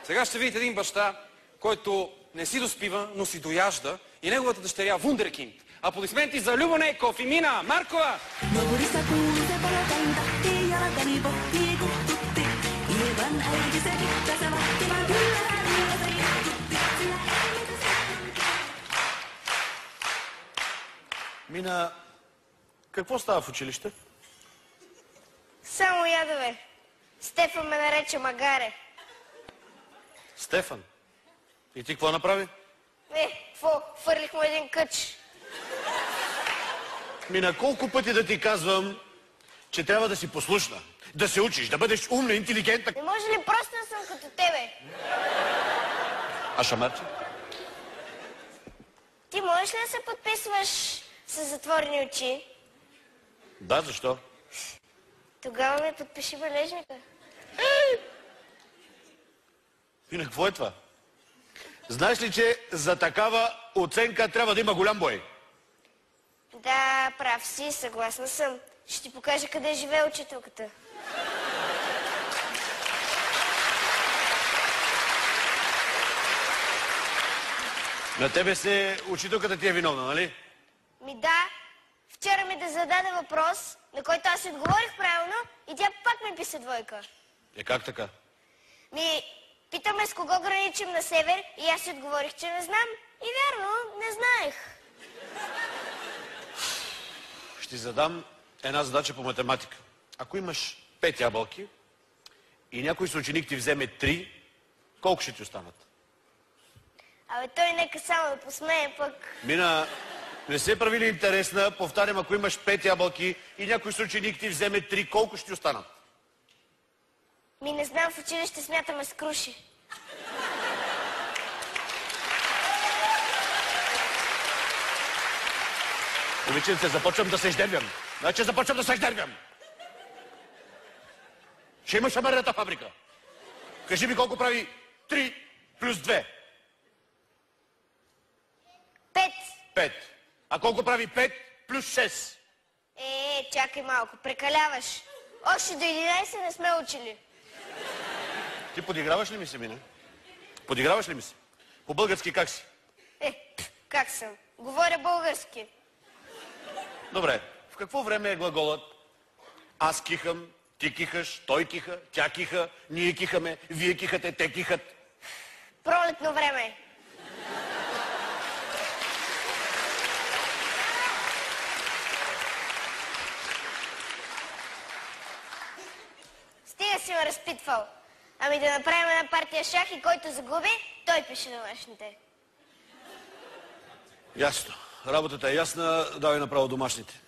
Сега ще видите един баща, който не си доспива, но си дояжда, и неговата дъщеря Вундеркинд. Аплодисменти за Любо Нейков и Мина Маркова! Мина, какво става в училище? Само ядове. Стефан ме нарече магаре. Стефан? И ти какво направи? Какво? Фърлих му един къч. Мина, колко пъти да ти казвам, че трябва да си послушна, да се учиш, да бъдеш умна, интелигентна. Не може ли просто да съм като тебе? А шамарче? Ти можеш ли да се подписваш с затворени очи? Да, защо? Тогава ме подпиши бележника. Мина, какво е това? Знаеш ли, че за такава оценка трябва да има голям бой? Да, прав си, съгласна съм. Ще ти покажа къде живее учителката. На тебе се учителката ти е виновна, нали? Да. Вчера ми да зададе въпрос, на който аз си отговорих правилно и тя пак ми писа двойка. Как така? Питаме с кого граничим на север и аз си отговорих, че не знам. И вярно, не знаех. Ще задам една задача по математика. Ако имаш 5 ябълки и някой съученик ти вземе 3, колко ще ти останат? Абе, той нека само да посмее пък. Мина, не се прави ли интересна? Повтарям, ако имаш 5 ябълки и някой съученик ти вземе 3, колко ще ти останат? Не знам, в училище смятаме с круши. Момиченце, започвам да се издервям. Значи започвам да се издервям. Ще имаш шамарната фабрика. Кажи ми колко прави 3 плюс 2. 5. 5. А колко прави 5 плюс 6? Чакай малко, прекаляваш. Още до 11 не сме учили. Ти подиграваш ли ми се, Мина? Подиграваш ли ми се? По-български как си? Как съм? Говоря български. Добре. В какво време е глаголът? Аз кихам, ти кихаш, той киха, тя киха, ние кихаме, вие кихате, те кихат. Пролетно време. Стига си ме разпитвал. Ами да направим една партия шах и който загуби, той пише домашните. Ясно. Работата е ясна, давай направо домашните.